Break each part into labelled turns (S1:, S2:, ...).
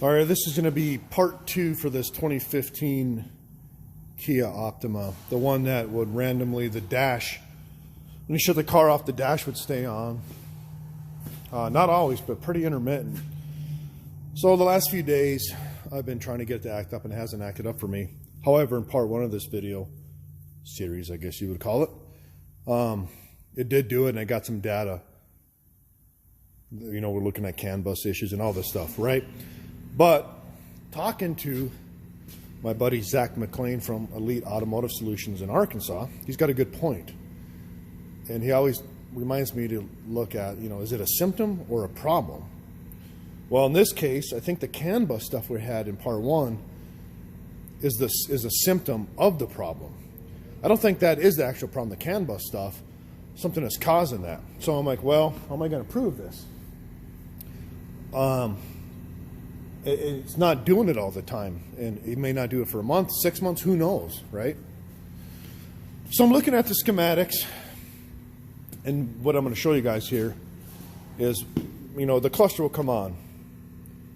S1: All right, this is going to be part 2 for this 2015 Kia Optima. The one that would randomly, the dash, when you shut the car off, the dash would stay on. Not always, but pretty intermittent. So the last few days, I've been trying to get it to act up and it hasn't acted up for me. However, in part 1 of this video series, I guess you would call it, it did do it and I got some data. You know, we're looking at CAN bus issues and all this stuff, right? But talking to my buddy Zach McLean from Elite Automotive Solutions in Arkansas, he's got a good point. And he always reminds me to look at, you know, is it a symptom or a problem? Well, in this case, I think the CAN bus stuff we had in part 1 is a symptom of the problem. I don't think that is the actual problem, the CAN bus stuff, something that's causing that. So I'm like, well, how am I going to prove this? It's not doing it all the time, and it may not do it for a month, 6 months, who knows, right? So I'm looking at the schematics, and what I'm going to show you guys here is, you know, the cluster will come on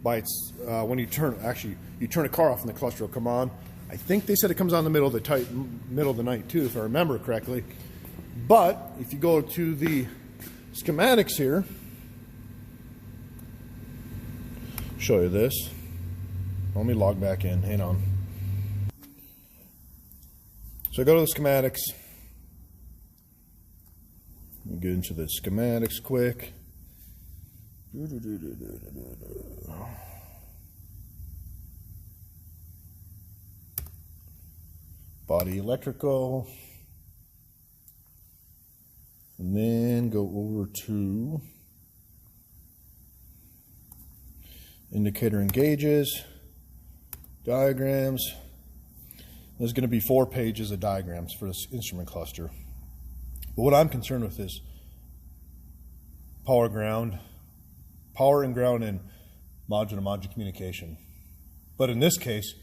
S1: by its when you turn a car off and the cluster will come on. I think they said it comes on in the middle of the night too, if I remember correctly. But if you go to the schematics here, show you this. Let me log back in. Hang on. So I go to the schematics. Let me get into the schematics quick. Body electrical. And then go over to indicator and gauges, diagrams. There's going to be 4 pages of diagrams for this instrument cluster. But what I'm concerned with is power and ground and module-to-module communication. But in this case,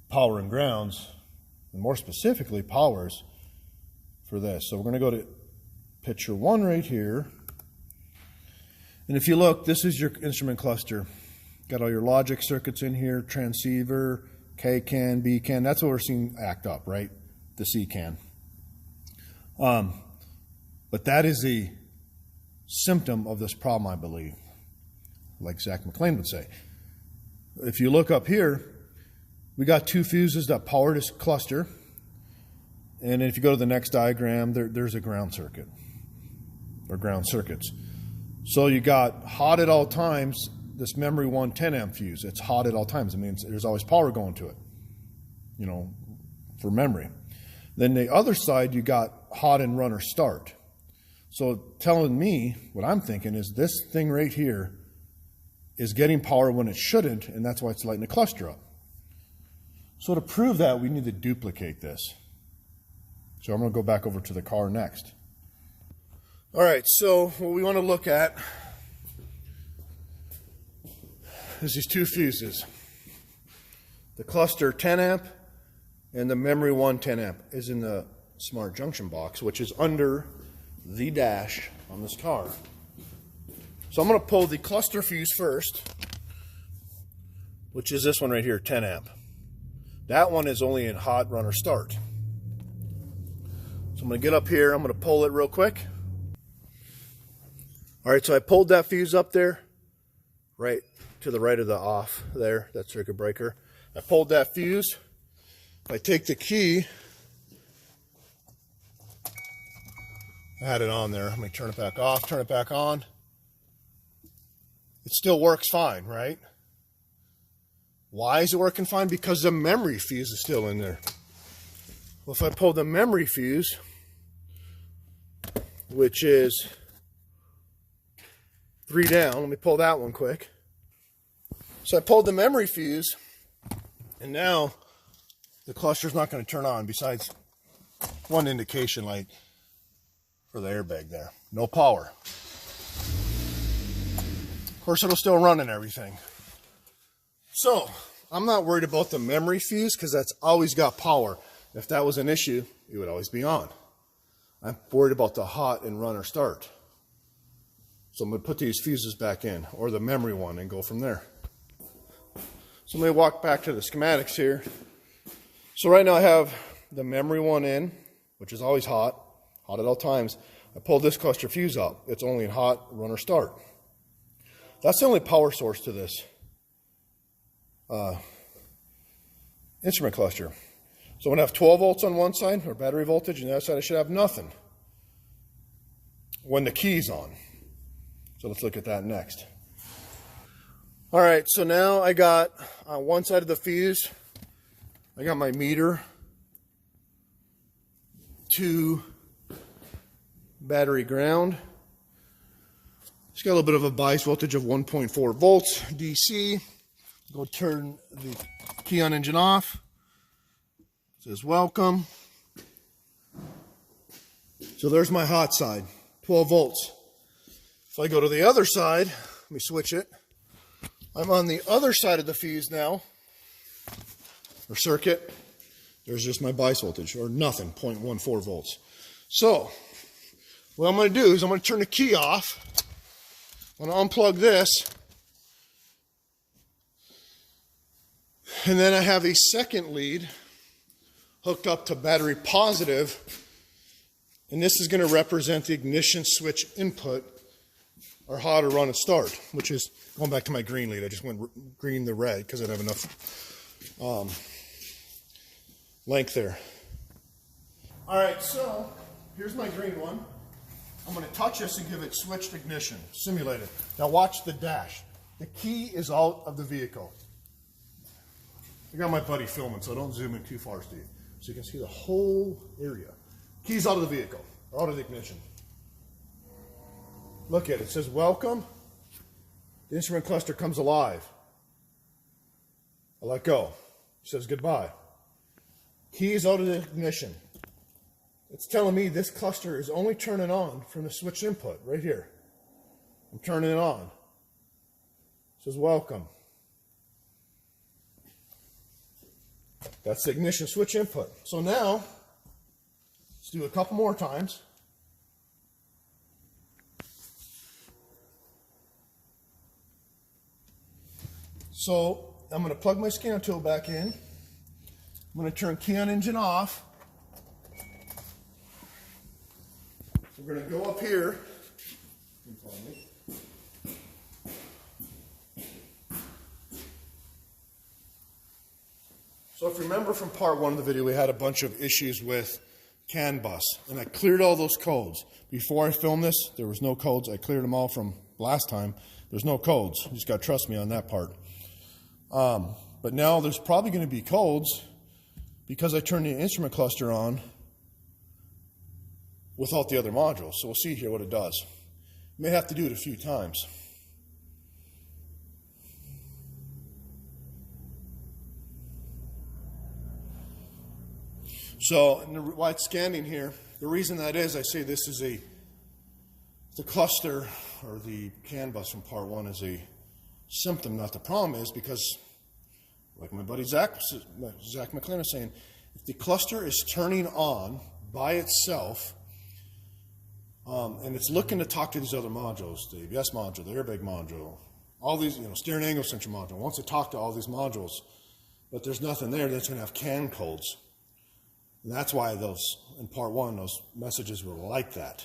S1: power and grounds, and more specifically powers for this. So we're going to go to picture 1 right here. And if you look, this is your instrument cluster. Got all your logic circuits in here, transceiver, K-CAN, B-CAN. That's what we're seeing act up, right? The C-CAN. But that is a symptom of this problem, I believe, like Zach McLean would say. If you look up here, we got 2 fuses that power this cluster. And if you go to the next diagram, there's a ground circuit, or ground circuits. So you got hot at all times, this memory 1 10 amp fuse. It's hot at all times. It means there's always power going to it, you know, for memory. Then the other side, you got hot and runner start. So telling me, what I'm thinking is this thing right here is getting power when it shouldn't, and that's why it's lighting the cluster up. So to prove that, we need to duplicate this. So I'm going to go back over to the car next. All right, so what we want to look at is these 2 fuses. The cluster 10 amp and the memory 1 10 amp is in the smart junction box, which is under the dash on this car. So I'm going to pull the cluster fuse first, which is this one right here, 10 amp. That one is only in hot runner start. So I'm going to get up here, I'm going to pull it real quick. All right, so I pulled that fuse up there, right to the right of the off there, that circuit breaker. I pulled that fuse. If I take the key, I had it on there. Let me turn it back off, turn it back on. It still works fine, right? Why is it working fine? Because the memory fuse is still in there. Well, if I pull the memory fuse, which is 3 down. Let me pull that one quick. So I pulled the memory fuse, and now the cluster's not going to turn on besides one indication light for the airbag there. No power. Of course, it'll still run and everything. So I'm not worried about the memory fuse because that's always got power. If that was an issue, it would always be on. I'm worried about the hot and runner start. So I'm going to put these fuses back in, or the memory one, and go from there. So let me walk back to the schematics here. So right now I have the memory one in, which is always hot at all times. I pulled this cluster fuse out. It's only in hot, run or start. That's the only power source to this instrument cluster. So I'm going to have 12 volts on one side, or battery voltage, and the other side I should have nothing when the key's on. So let's look at that next. All right, so now I got on one side of the fuse, I got my meter to battery ground. It's got a little bit of a bias voltage of 1.4 volts DC. Go turn the key on engine off. It says welcome. So there's my hot side, 12 volts. If I go to the other side, let me switch it. I'm on the other side of the fuse now, or circuit. There's just my bias voltage, or nothing, 0.14 volts. So what I'm going to do is I'm going to turn the key off. I'm going to unplug this. And then I have a second lead hooked up to battery positive. And this is going to represent the ignition switch input, or how to run and start, which is going back to my green lead. I just went green to red because I don't have enough length there. All right, so here's my green one. I'm going to touch this and give it switched ignition, simulated. Now watch the dash. The key is out of the vehicle. I got my buddy filming, so don't zoom in too far, Steve. So you can see the whole area. Key's out of the vehicle, or out of the ignition. Look at it. It says welcome. The instrument cluster comes alive. I let go. It says goodbye. Key's out of the ignition. It's telling me this cluster is only turning on from the switch input right here. I'm turning it on. It says welcome. That's the ignition switch input. So now, let's do a couple more times. So I'm going to plug my scan tool back in. I'm going to turn key on engine off. We're going to go up here. So if you remember from part one of the video, we had a bunch of issues with CAN bus, and I cleared all those codes. Before I filmed this, there was no codes. I cleared them all from last time. There's no codes. You just got to trust me on that part. But now there's probably going to be codes because I turned the instrument cluster on without the other modules. So we'll see here what it does. You may have to do it a few times. So while it's scanning here, the reason that is, I say this is the cluster, or the CAN bus from part one, is a symptom, not the problem, is because, like my buddy Zach McLean was saying, if the cluster is turning on by itself, and it's looking to talk to these other modules, the ABS module, the airbag module, all these, steering angle sensor module, wants to talk to all these modules, but there's nothing there that's going to have CAN codes. And that's why those, in part one, those messages were like that.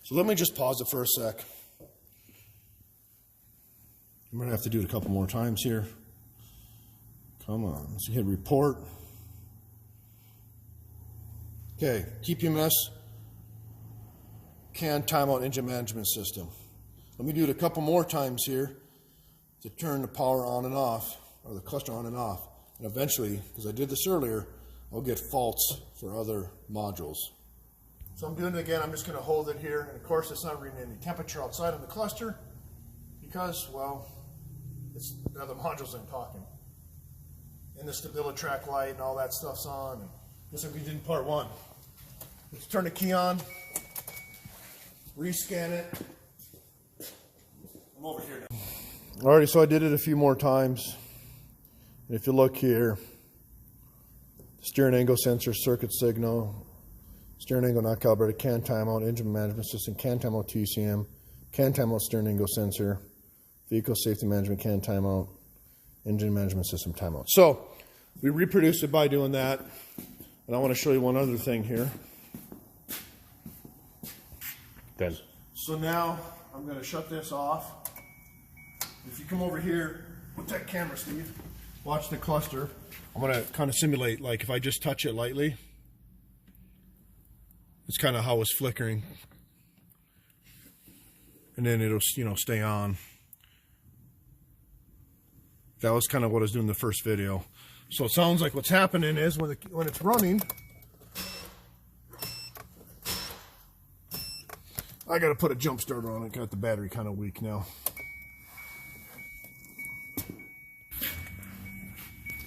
S1: So let me just pause it for a sec. I'm going to have to do it a couple more times here. Come on. So hit report. Okay, TPMS, CAN timeout engine management system. Let me do it a couple more times here to turn the power on and off, or the cluster on and off. And eventually, because I did this earlier, I'll get faults for other modules. So I'm doing it again. I'm just going to hold it here. And of course, it's not reading any temperature outside of the cluster because, well, the other modules I'm talking. And the StabiliTrak light and all that stuff's on. And just like we did in part one. Let's turn the key on, rescan it. I'm over here now. Alrighty, so I did it a few more times. And if you look here, steering angle sensor, circuit signal, steering angle not calibrated, CAN timeout, engine management system, CAN timeout TCM, CAN timeout steering angle sensor, vehicle safety management, CAN timeout, Engine management system timeout. So we reproduce it by doing that. And I want to show you one other thing here.
S2: Then.
S1: So now I'm going to shut this off. If you come over here with that camera, Steve, watch the cluster. I'm going to kind of simulate, like if I just touch it lightly, it's kind of how it's flickering. And then it'll, you know, stay on. That was kind of what I was doing in the first video. So it sounds like what's happening is when it's running, I got to put a jump starter on it. Got the battery kind of weak now.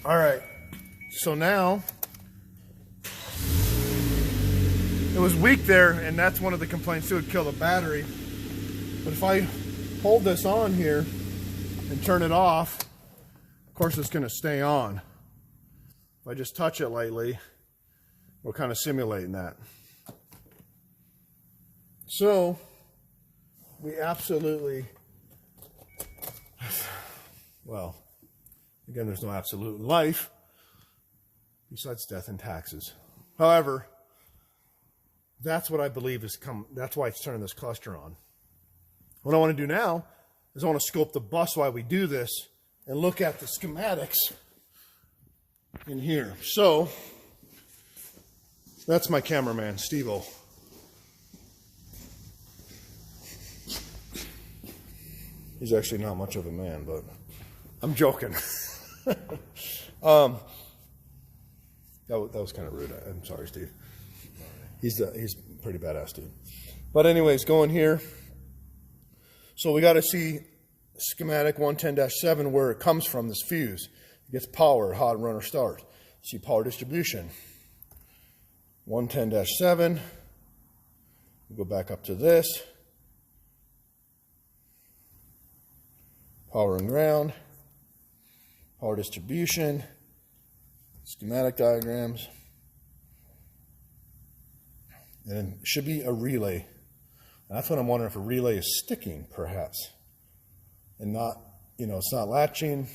S1: All right. So now it was weak there, and that's one of the complaints too. It would kill the battery. But if I hold this on here and turn it off, of course it's going to stay on. If I just touch it lightly, we're kind of simulating that. So we absolutely, well, again, there's no absolute in life besides death and taxes. However, that's what I believe is that's why it's turning this cluster on. What I want to do now is I want to scope the bus while we do this and look at the schematics in here. So that's my cameraman, Steve-O. He's actually not much of a man, but I'm joking. That was kind of rude. I'm sorry, Steve. He's a pretty badass dude. But anyways, going here. So we got to see schematic 110-7 where it comes from, this fuse. It gets power, hot runner start. See power distribution. 110-7. We go back up to this. Power and ground. Power distribution. Schematic diagrams. And it should be a relay. And that's what I'm wondering, if a relay is sticking, perhaps. And not, you know, it's not latching,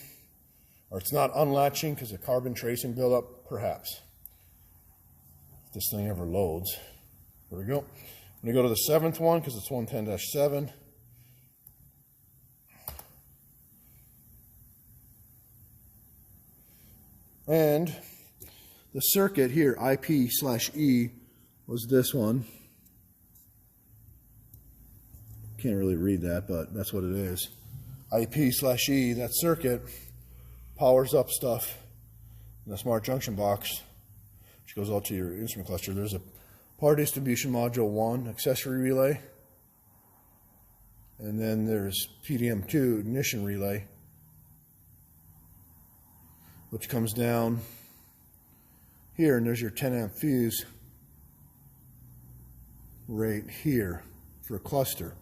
S1: or it's not unlatching because of carbon tracing buildup, perhaps. If this thing ever loads. There we go. I'm going to go to the 7th one because it's 110-7. And the circuit here, IP/E, was this one. Can't really read that, but that's what it is. IP/E, that circuit powers up stuff in the smart junction box, which goes out to your instrument cluster. There's a power distribution module 1 accessory relay, and then there's PDM2 ignition relay, which comes down here, and there's your 10 amp fuse right here for a cluster.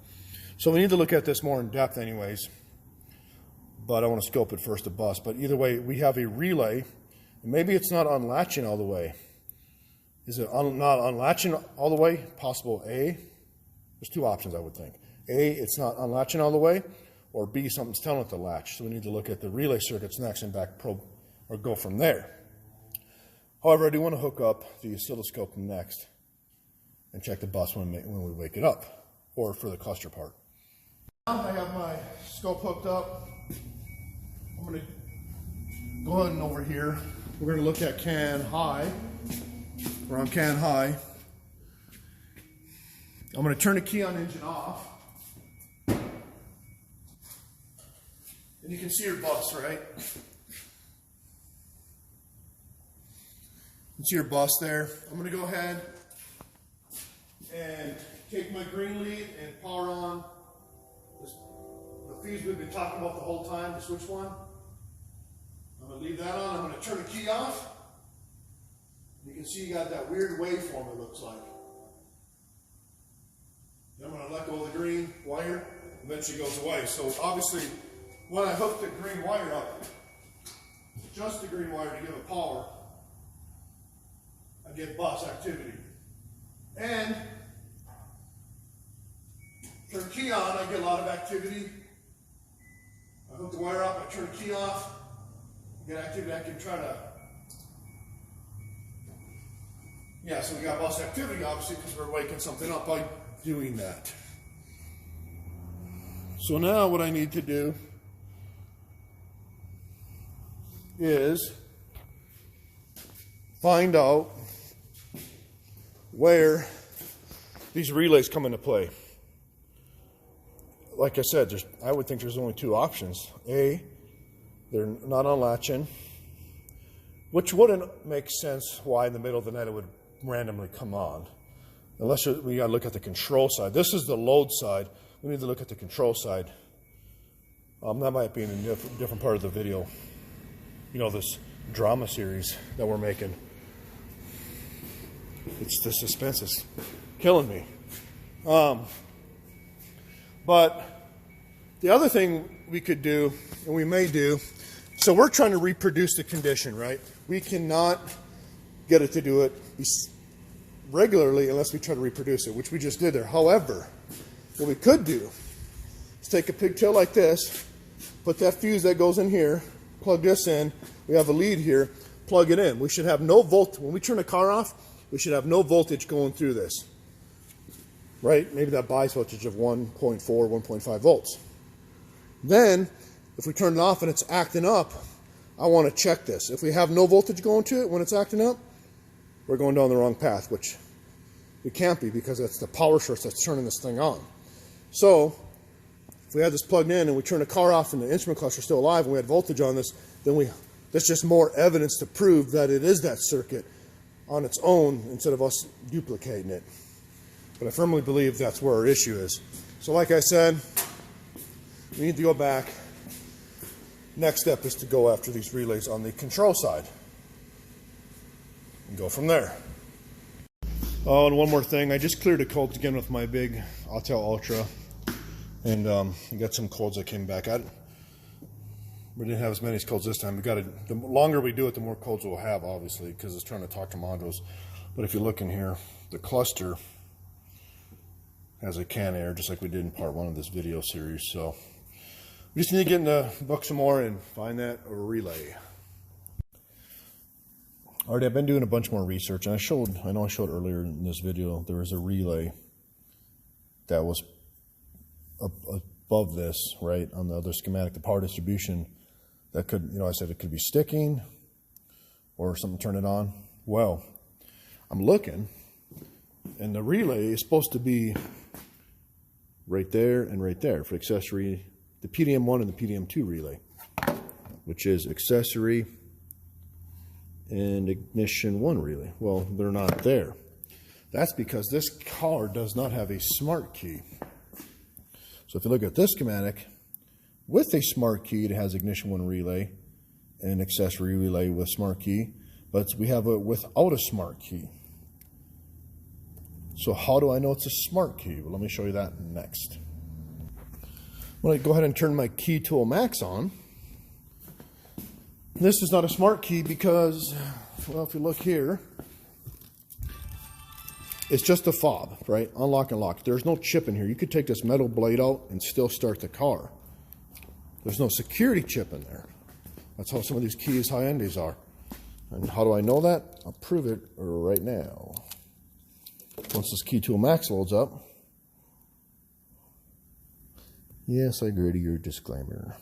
S1: So we need to look at this more in depth anyways, but I want to scope it first to bus. But either way, we have a relay, and maybe it's not unlatching all the way. Is it not unlatching all the way? Possible A. There's two options, I would think. A, it's not unlatching all the way, or B, something's telling it to latch. So we need to look at the relay circuits next and back probe, or go from there. However, I do want to hook up the oscilloscope next and check the bus when we wake it up, or for the cluster part. I have my scope hooked up. I'm going to go ahead and over here, we're going to look at can high. We're on can high. I'm going to turn the key on engine off. And you can see your bus, right? You can see your bus there. I'm going to go ahead and take my green lead and power on the fuse we've been talking about the whole time, the switch one. I'm going to leave that on. I'm going to turn the key off. You can see you got that weird waveform, it looks like. Then I'm going to let go of the green wire, and then she goes away. So obviously, when I hook the green wire up, just the green wire to give it power, I get bus activity. And turn the key on, I get a lot of activity. I hook the wire up, I turn the key off, get activity, I can try to, yeah, so we got bus activity obviously because we're waking something up by doing that. So now what I need to do is find out where these relays come into play. Like I said, I would think there's only two options. A, they're not on latching, which wouldn't make sense why in the middle of the night it would randomly come on. Unless we got to look at the control side. This is the load side. We need to look at the control side. That might be in a different part of the video. You know, this drama series that we're making. It's the suspense is killing me. But the other thing we could do, and we may do, so we're trying to reproduce the condition, right? We cannot get it to do it regularly unless we try to reproduce it, which we just did there. However, what we could do is take a pigtail like this, put that fuse that goes in here, plug this in, we have a lead here, plug it in. We should have no volt, when we turn the car off, we should have no voltage going through this. Right? Maybe that bias voltage of 1.4, 1.5 volts. Then, if we turn it off and it's acting up, I want to check this. If we have no voltage going to it when it's acting up, we're going down the wrong path, which we can't be because it's the power source that's turning this thing on. So, if we had this plugged in and we turn the car off and the instrument cluster is still alive and we had voltage on this, then that's just more evidence to prove that it is that circuit on its own instead of us duplicating it. But I firmly believe that's where our issue is. So like I said, we need to go back. Next step is to go after these relays on the control side and go from there. Oh, and one more thing. I just cleared the codes again with my big Optima Ultra. And I got some codes that came back. We didn't have as many codes this time. The longer we do it, the more codes we'll have, obviously, because it's trying to talk to modules. But if you look in here, the cluster has a CAN error, just like we did in part 1 of this video series. So we just need to get in the book some more and find that relay. Alright, I've been doing a bunch more research, and I know I showed earlier in this video, there was a relay that was above this, right, on the other schematic, the power distribution, that could, I said it could be sticking or something turn it on. Well, I'm looking, and the relay is supposed to be right there and right there for accessory, the PDM1 and the PDM2 relay, which is accessory and ignition 1 relay. Well, they're not there. That's because this car does not have a smart key. So if you look at this schematic, with a smart key, it has ignition 1 relay and accessory relay with smart key, but we have it without a smart key. So how do I know it's a smart key? Well, let me show you that next. I'm going to go ahead and turn my key tool max on. This is not a smart key because, well, if you look here, it's just a fob, right? Unlock and lock. There's no chip in here. You could take this metal blade out and still start the car. There's no security chip in there. That's how some of these keys, high-endies are. And how do I know that? I'll prove it right now. Once this key tool max loads up. Yes, I agree to your disclaimer.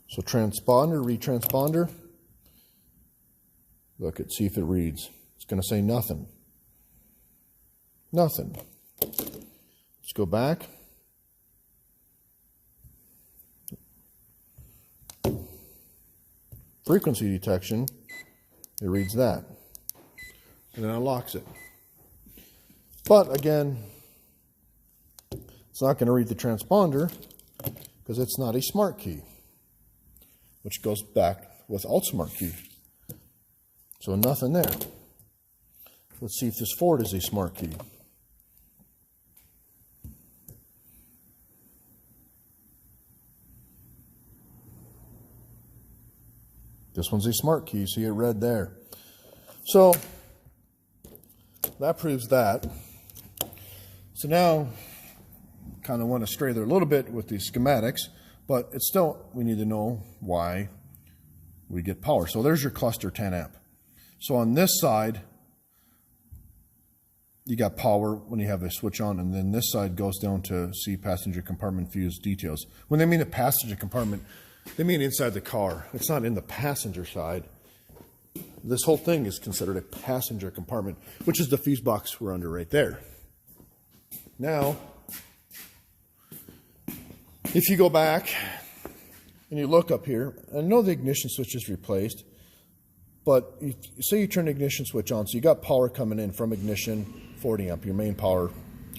S1: So transponder, retransponder. Look at, see if it reads. It's going to say nothing. Nothing. Let's go back. Frequency detection. It reads that. And then unlocks it. But again, it's not going to read the transponder because it's not a smart key, which goes back without smart key. So nothing there. Let's see if this Ford is a smart key. This one's a smart key, see it red there. So that proves that. So now, kind of want to stray there a little bit with these schematics. But it's still, we need to know why we get power. So there's your cluster 10 amp. So on this side, you got power when you have a switch on, and then this side goes down to see passenger compartment fuse details. When they mean a passenger compartment, they mean inside the car. It's not in the passenger side. This whole thing is considered a passenger compartment, which is the fuse box we're under right there. Now, if you go back and you look up here, I know the ignition switch is replaced, but say you turn the ignition switch on, so you got power coming in from ignition, 40 amp, your main power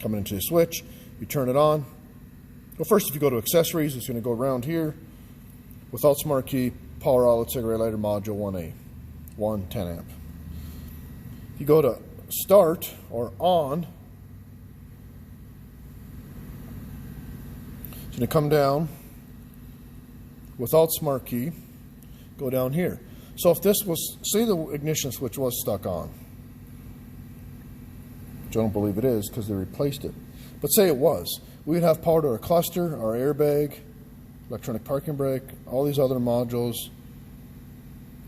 S1: coming into the switch, you turn it on. Well, first, if you go to accessories, it's going to go around here, without smart key, power outlet, cigarette lighter, module 1A, 10 amp. If you go to start or on, it's going to come down without smart key, go down here. So if this was, say the ignition switch was stuck on, which I don't believe it is because they replaced it, but say it was, we would have power to our cluster, our airbag, electronic parking brake, all these other modules,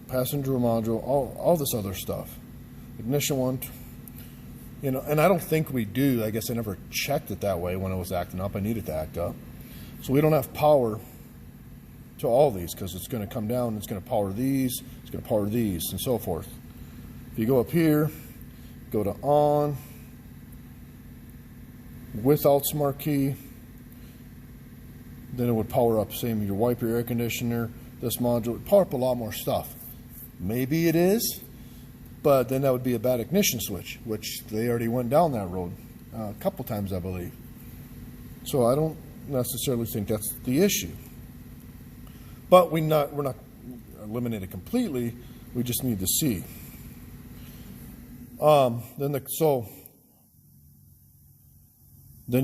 S1: passenger module, all this other stuff. Ignition one, you know, and I don't think we do. I guess I never checked it that way when it was acting up. I needed to act up. So we don't have power to all these because it's going to come down, it's going to power these, it's going to power these, and so forth. If you go up here, go to on, without smart key, then it would power up, same your wiper, air conditioner, this module, it would power up a lot more stuff. Maybe it is, but then that would be a bad ignition switch, which they already went down that road a couple times, I believe. So I don't necessarily think that's the issue. But we're not eliminated completely. We just need to see. Then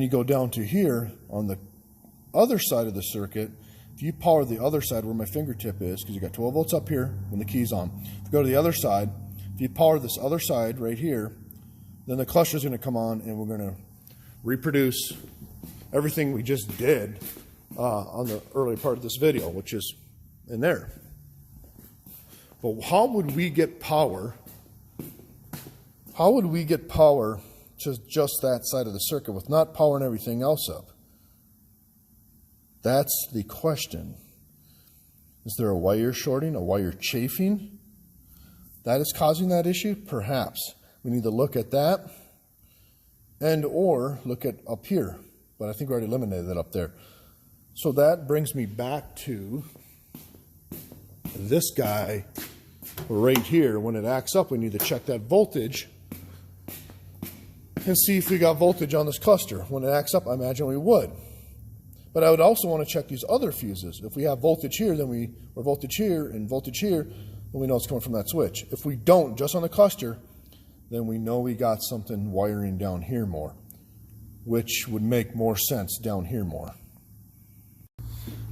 S1: you go down to here on the other side of the circuit. If you power the other side where my fingertip is, because you got 12 volts up here when the key's on. If you go to the other side, if you power this other side right here, then the cluster is going to come on, and we're going to reproduce everything we just did on the early part of this video, which is in there. But how would we get power? How would we get power to just that side of the circuit with not powering everything else up? That's the question. Is there a wire shorting, a wire chafing that is causing that issue? Perhaps. We need to look at that and or look at up here. But I think we already eliminated that up there. So that brings me back to this guy right here. When it acts up, we need to check that voltage and see if we got voltage on this cluster. When it acts up, I imagine we would. But I would also want to check these other fuses. If we have voltage here, or voltage here and voltage here, then we know it's coming from that switch. If we don't, just on the cluster, then we know we got something wiring down here more, which would make more sense down here more.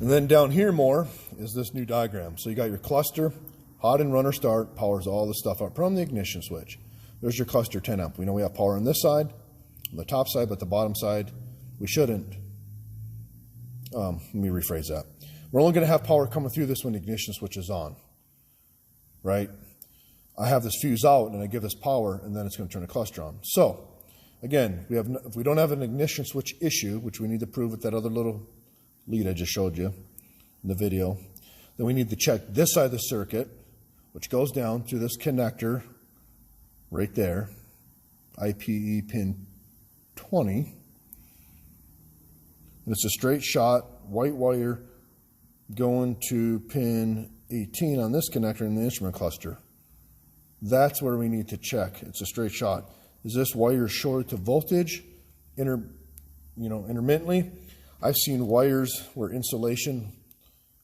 S1: And then down here more is this new diagram. So you got your cluster, hot and runner start, powers all the stuff up from the ignition switch. There's your cluster 10 amp. We know we have power on this side, on the top side, but the bottom side, we shouldn't. Let me rephrase that. We're only going to have power coming through this when the ignition switch is on, right? I have this fuse out and I give this power, and then it's going to turn the cluster on. So, again, if we don't have an ignition switch issue, which we need to prove with that other little lead I just showed you in the video, then we need to check this side of the circuit, which goes down to this connector right there, IPE pin 20. And it's a straight shot, white wire going to pin 18 on this connector in the instrument cluster. That's where we need to check. It's a straight shot. Is this wire shorted to voltage intermittently? I've seen wires where insulation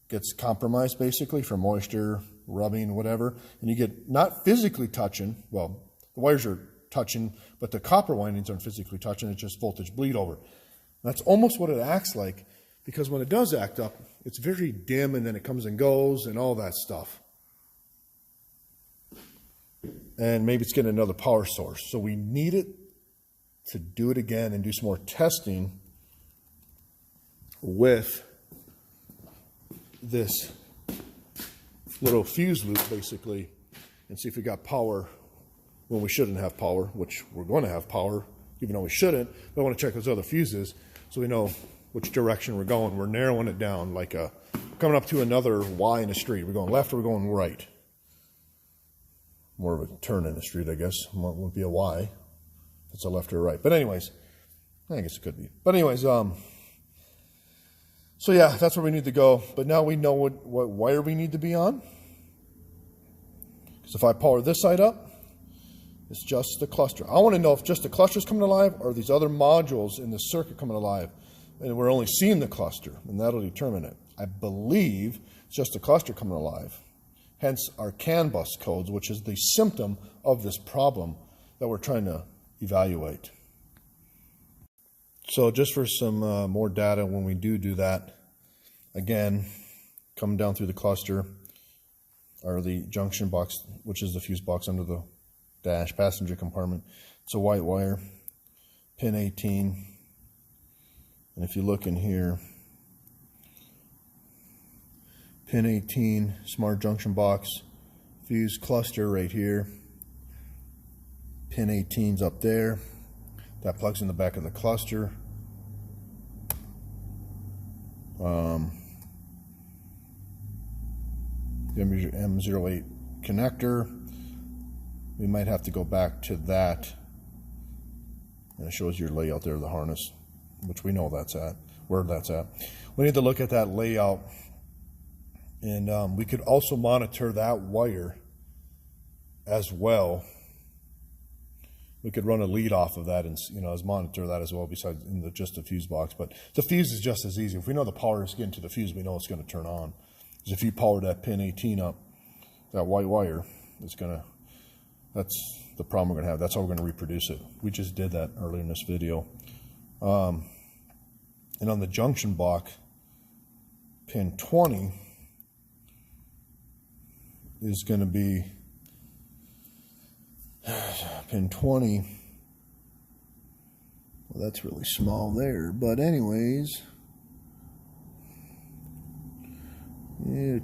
S1: gets compromised basically from moisture, rubbing, whatever, and you get not physically touching, well, the wires are touching, but the copper windings aren't physically touching, it's just voltage bleed over. That's almost what it acts like, because when it does act up, it's very dim and then it comes and goes and all that stuff. And maybe it's getting another power source. So we need it to do it again and do some more testing with this little fuse loop basically and see if we got power when we shouldn't have power, which we're going to have power, even though we shouldn't. But I want to check those other fuses so we know which direction we're going. We're narrowing it down like coming up to another Y in the street. We're going left or we're going right. More of a turn in the street, I guess. It won't be a Y. It's a left or a right. But anyways, I guess it could be. But anyways, so yeah, that's where we need to go. But now we know what wire we need to be on. Because if I power this side up, it's just the cluster. I want to know if just the cluster is coming alive or these other modules in the circuit coming alive. And we're only seeing the cluster, and that'll determine it. I believe it's just the cluster coming alive. Hence our CAN bus codes, which is the symptom of this problem that we're trying to evaluate. So just for some more data when we do that, again, coming down through the cluster are the junction box, which is the fuse box under the dash passenger compartment. It's a white wire, pin 18. And if you look in here, pin 18, smart junction box, fuse cluster right here. Pin 18's up there. That plugs in the back of the cluster. The M08 connector. We might have to go back to that. And it shows your layout there of the harness, which we know that's at, where that's at. We need to look at that layout. And we could also monitor that wire as well. We could run a lead off of that and, as monitor that as well, besides in just the fuse box. But the fuse is just as easy. If we know the power is getting to the fuse, we know it's going to turn on. Because if you power that pin 18 up, that white wire, that's the problem we're going to have. That's how we're going to reproduce it. We just did that earlier in this video. And on the junction box, pin 20 is going to be pin 20. Well, that's really small there, but anyways,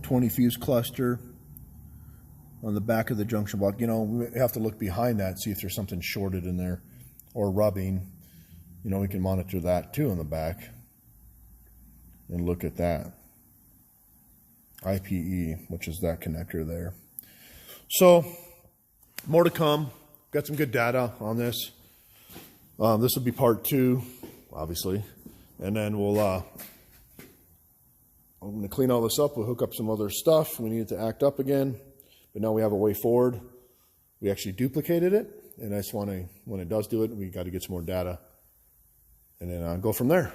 S1: 20 fuse cluster on the back of the junction box. We have to look behind that, see if there's something shorted in there or rubbing. We can monitor that too in the back and look at that. IPE, which is that connector there. So, more to come. Got some good data on this. This will be part 2, obviously. And then I'm going to clean all this up. We'll hook up some other stuff. We need it to act up again. But now we have a way forward. We actually duplicated it. And I just want to, when it does do it, we got to get some more data. And then go from there.